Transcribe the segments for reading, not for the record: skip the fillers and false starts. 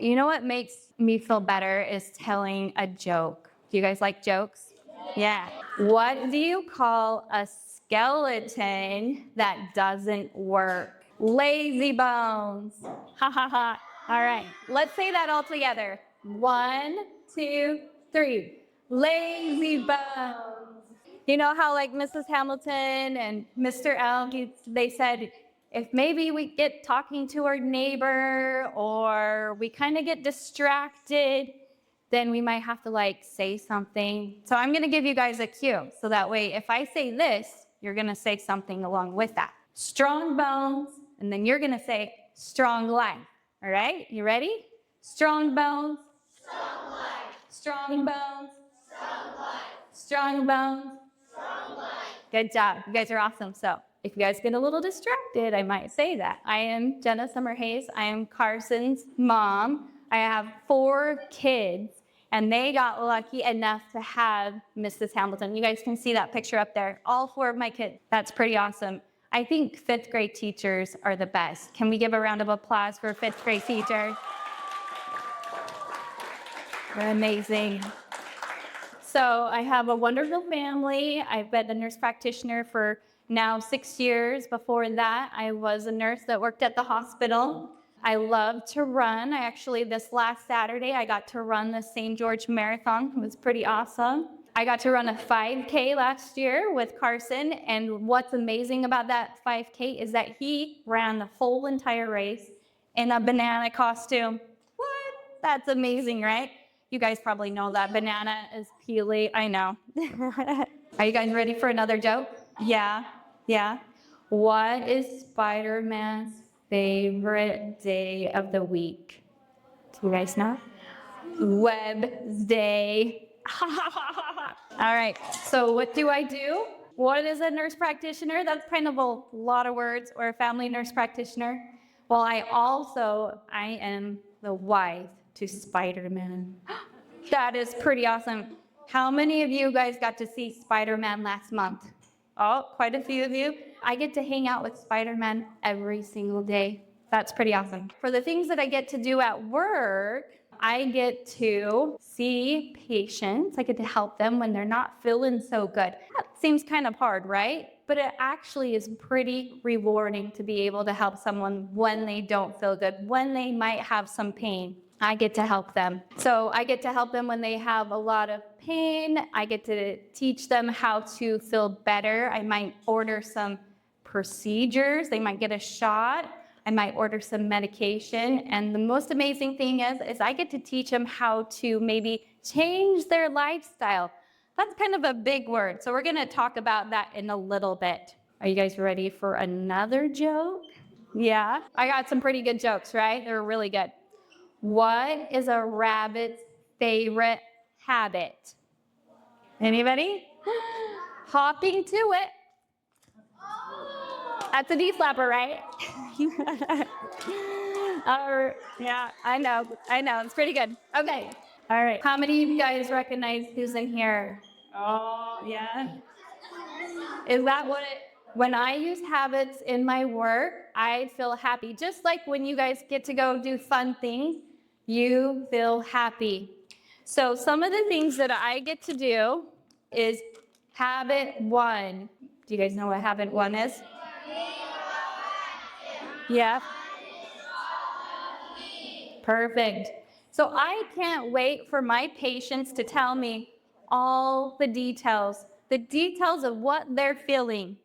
You know what makes me feel better is telling a joke. Do you guys like jokes? Yeah. What do you call a skeleton that doesn't work? Lazy bones. Ha ha ha. All right. Let's say that all together. 1, 2, 3. Lazy bones. You know how like Mrs. Hamilton and Mr. L, they said, if maybe we get talking to our neighbor or we kind of get distracted, then we might have to like say something. So I'm going to give you guys a cue. So that way, if I say this, you're going to say something along with that. Strong bones, and then you're going to say strong life. All right, you ready? Strong bones. Strong life. Strong bones. Strong life. Strong bones. Strong life. Good job. You guys are awesome. So if you guys get a little distracted, I might say that. I am Jenna Summerhays. I am Carson's mom. I have 4 kids, and they got lucky enough to have Mrs. Hamilton. You guys can see that picture up there. All 4 of my kids. That's pretty awesome. I think 5th grade teachers are the best. Can we give a round of applause for 5th grade teachers? They're amazing. So I have a wonderful family. I've been a nurse practitioner for now 6 years. Before that, I was a nurse that worked at the hospital. I love to run. This last Saturday, I got to run the St. George Marathon. It was pretty awesome. I got to run a 5K last year with Carson, and what's amazing about that 5K is that he ran the whole entire race in a banana costume. What? That's amazing, right? You guys probably know that banana is peely. I know. Are you guys ready for another joke? Yeah. What is Spider-Man's favorite day of the week? Do you guys know? Wednesday. All right. So what do I do? What is a nurse practitioner? That's kind of a lot of words, or a family nurse practitioner. Well, I am the wife to Spider-Man. That is pretty awesome. How many of you guys got to see Spider-Man last month? Oh, quite a few of you. I get to hang out with Spider-Man every single day. That's pretty awesome. For the things that I get to do at work, I get to see patients. I get to help them when they're not feeling so good. That seems kind of hard, right? But it actually is pretty rewarding to be able to help someone when they don't feel good, when they might have some pain. I get to help them. So I get to help them when they have a lot of pain. I get to teach them how to feel better. I might order some procedures. They might get a shot. I might order some medication. And the most amazing thing is I get to teach them how to maybe change their lifestyle. That's kind of a big word. So we're going to talk about that in a little bit. Are you guys ready for another joke? Yeah. I got some pretty good jokes, right? They're really good. What is a rabbit's favorite habit? Anybody? Hopping to it. That's a D-slapper, right? Yeah, I know. It's pretty good. Okay. All right. How many of you guys recognize who's in here? Oh, yeah. Is that what it... When I use habits in my work, I feel happy. Just like when you guys get to go do fun things, you feel happy. So some of the things that I get to do is habit 1. Do you guys know what habit 1 is? Yeah. Perfect. So I can't wait for my patients to tell me all the details of what they're feeling,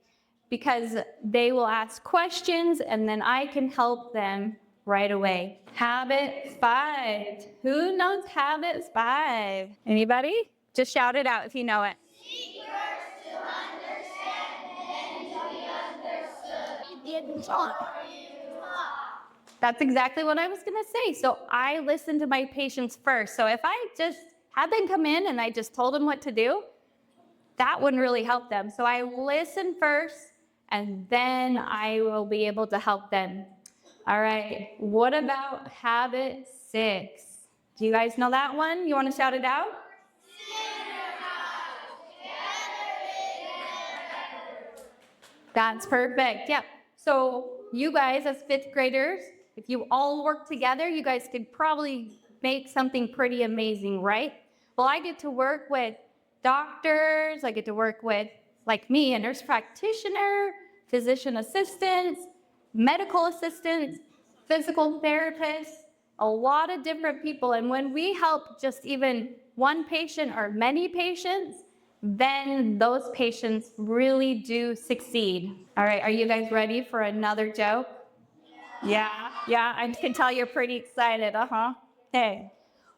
because they will ask questions and then I can help them right away. Habit 5. Who knows habit 5? Anybody? Just shout it out if you know it. Seek first to understand, then to be understood. That's exactly what I was going to say. So I listen to my patients first. So if I just had them come in and I just told them what to do, that wouldn't really help them. So I listen first, and then I will be able to help them. All right. What about habit 6? Do you guys know that one? You want to shout it out? That's perfect. Yep. So you guys as 5th graders, If you all work together, you guys could probably make something pretty amazing, right? Well, I get to work with doctors, I get to work with, like me, a nurse practitioner, physician assistants, medical assistants, physical therapists, a lot of different people. And when we help just even one patient or many patients, then those patients really do succeed. All right, are you guys ready for another joke? Yeah, I can tell you're pretty excited, Okay.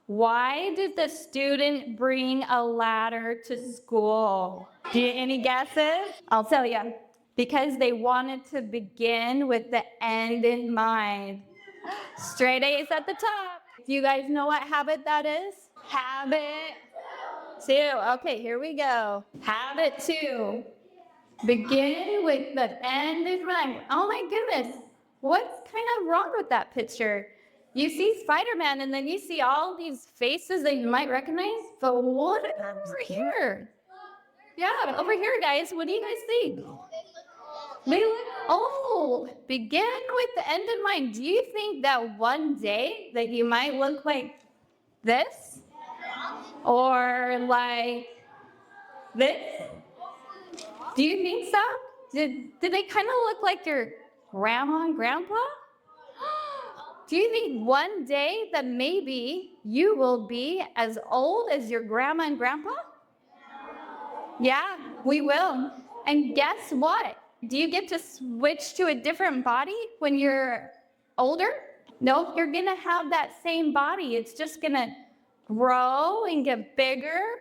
Why did the student bring a ladder to school? Any guesses? I'll tell you. Because they wanted to begin with the end in mind. Straight A's at the top. Do you guys know what habit that is? Habit 2. Okay, here we go. Habit 2. Begin with the end in mind. Oh my goodness. What's kind of wrong with that picture? You see Spider-Man and then you see all these faces that you might recognize, but what over here? Yeah, over here, guys. What do you guys think? They look old. Begin with the end in mind. Do you think that one day that you might look like this? Or like this? Do you think so? Did they kind of look like your grandma and grandpa? Do you think one day that maybe you will be as old as your grandma and grandpa? Yeah, we will. And guess what? Do you get to switch to a different body when you're older? No, you're gonna have that same body. It's just gonna grow and get bigger,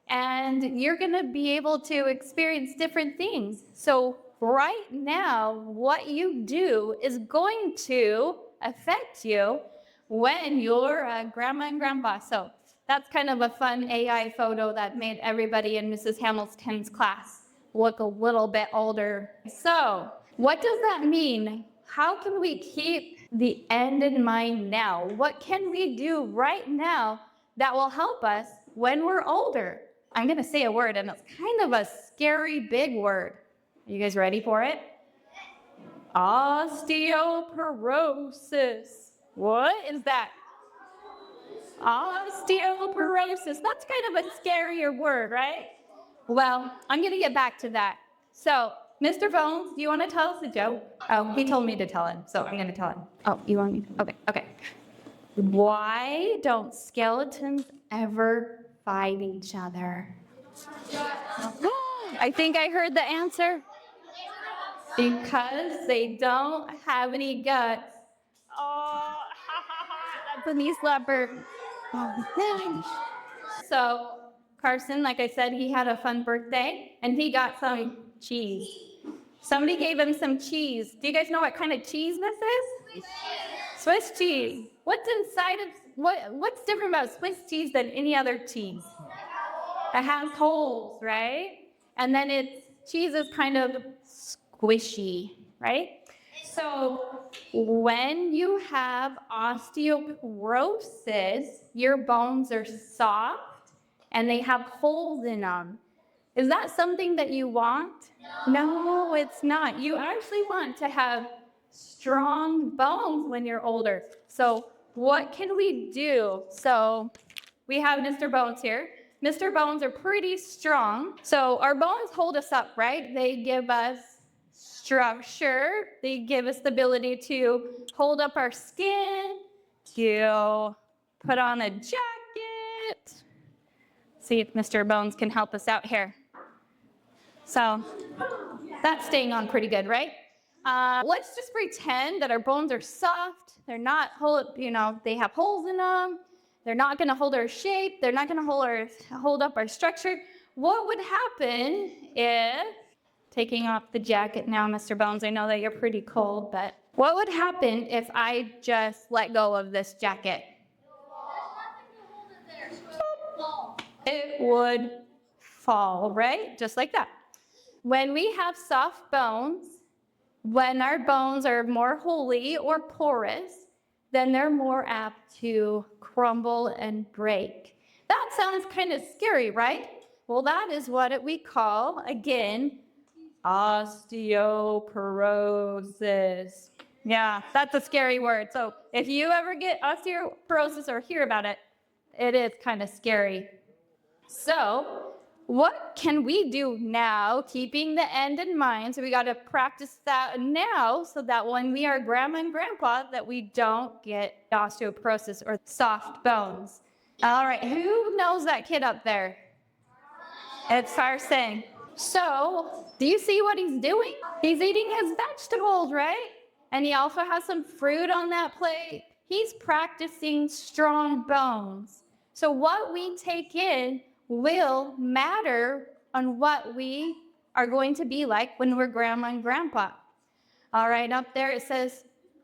and you're gonna be able to experience different things. So right now, what you do is going to affect you when you're a grandma and grandpa. So that's kind of a fun AI photo that made everybody in Mrs. Hamilton's class look a little bit older. So what does that mean? How can we keep the end in mind now? What can we do right now that will help us when we're older? I'm going to say a word, and it's kind of a scary big word. Are you guys ready for it? Osteoporosis. What is that? Osteoporosis. That's kind of a scarier word, right? Well, I'm going to get back to that. So, Mr. Bones, do you want to tell us a joke? Oh, he told me to tell him, so I'm going to tell him. Oh, you want me to? Okay. Why don't skeletons ever fight each other? I think I heard the answer. Because they don't have any guts. Oh, that's a knee slapper. So Carson, like I said, he had a fun birthday and he got some cheese. Somebody gave him some cheese. Do you guys know what kind of cheese this is? Swiss cheese. What's inside of what's different about Swiss cheese than any other cheese? It has holes, right? And then cheese is kind of squishy, right? So when you have osteoporosis, your bones are soft and they have holes in them. Is that something that you want? No, it's not. You actually want to have strong bones when you're older. So what can we do? So we have Mr. Bones here. Mr. Bones are pretty strong. So our bones hold us up, right? They give us structure. They give us the ability to hold up our skin, to put on a jacket. See if Mr. Bones can help us out here. So that's staying on pretty good, right? Let's just pretend that our bones are soft. They're not, they have holes in them. They're not going to hold our shape. They're not going to hold up our structure. What would happen if, taking off the jacket now, Mr. Bones, I know that you're pretty cold, but what would happen if I just let go of this jacket? It would fall, right? Just like that. When we have soft bones, when our bones are more holey or porous, then they're more apt to crumble and break. That sounds kind of scary, right? Well, that is what we call, again, osteoporosis. Yeah, that's a scary word. So if you ever get osteoporosis or hear about it, it is kind of scary. So what can we do now, keeping the end in mind? So we got to practice that now so that when we are grandma and grandpa, that we don't get osteoporosis or soft bones. All right, who knows that kid up there? It's Farson. So, do you see what he's doing? He's eating his vegetables, right? And he also has some fruit on that plate. He's practicing strong bones. So, what we take in will matter on what we are going to be like when we're grandma and grandpa. All right, up there it says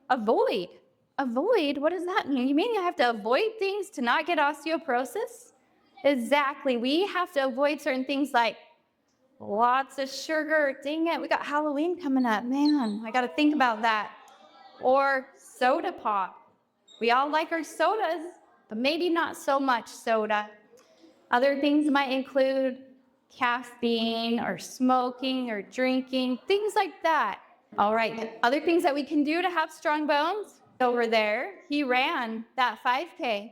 avoid. Avoid? What does that mean? You mean I have to avoid things to not get osteoporosis? Exactly. We have to avoid certain things like lots of sugar. Dang it, we got Halloween coming up. Man, I got to think about that. Or soda pop. We all like our sodas, but maybe not so much soda. Other things might include caffeine or smoking or drinking, things like that. All right, other things that we can do to have strong bones. Over there, he ran that 5K.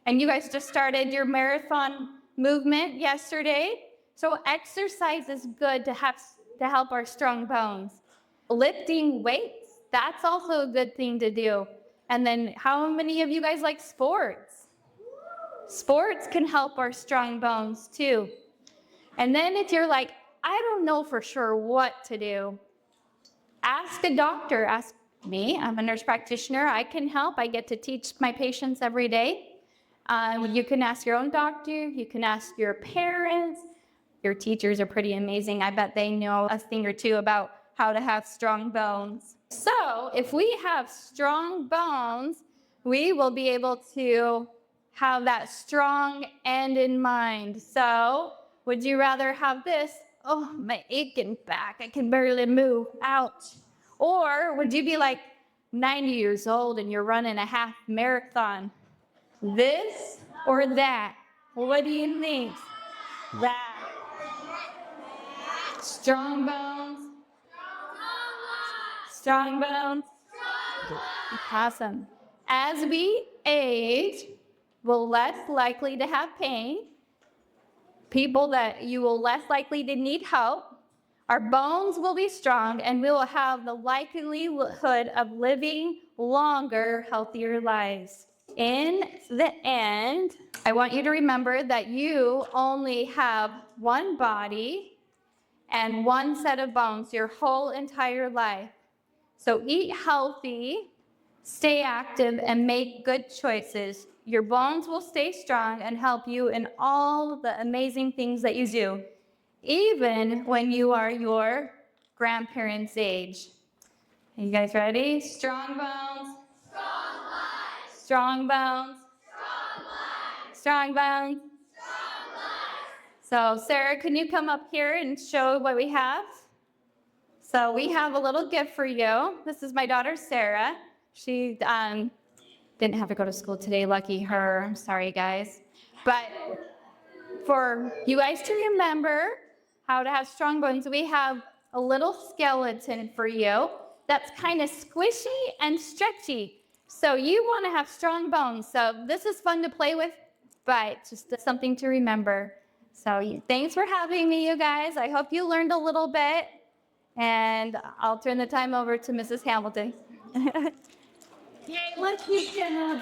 And you guys just started your marathon movement yesterday. So exercise is good to help our strong bones. Lifting weights, that's also a good thing to do. And then how many of you guys like sports? Sports can help our strong bones too. And then if you're like, I don't know for sure what to do, ask a doctor. Ask me. I'm a nurse practitioner. I can help. I get to teach my patients every day. You can ask your own doctor. You can ask your parents. Your teachers are pretty amazing. I bet they know a thing or two about how to have strong bones. So if we have strong bones, we will be able to have that strong end in mind. So would you rather have this? Oh, my aching back. I can barely move. Ouch. Or would you be like 90 years old and you're running a half marathon? This or that? What do you think? That. Strong bones. Strong bones. Awesome. As we age, we're less likely to have pain. People that you will less likely to need help. Our bones will be strong, and we will have the likelihood of living longer, healthier lives. In the end, I want you to remember that you only have one body and one set of bones your whole entire life. So eat healthy, stay active, and make good choices. Your bones will stay strong and help you in all the amazing things that you do, even when you are your grandparents' age. Are you guys ready? Strong bones. Strong life. Strong bones. Strong life. Strong bones. Strong life. So Sarah, can you come up here and show what we have? So we have a little gift for you. This is my daughter, Sarah. She didn't have to go to school today. Lucky her. I'm sorry, guys. But for you guys to remember how to have strong bones, we have a little skeleton for you that's kind of squishy and stretchy. So you want to have strong bones. So this is fun to play with, but just something to remember. So thanks for having me, you guys. I hope you learned a little bit. And I'll turn the time over to Mrs. Hamilton. Yay, let's keep Jenna.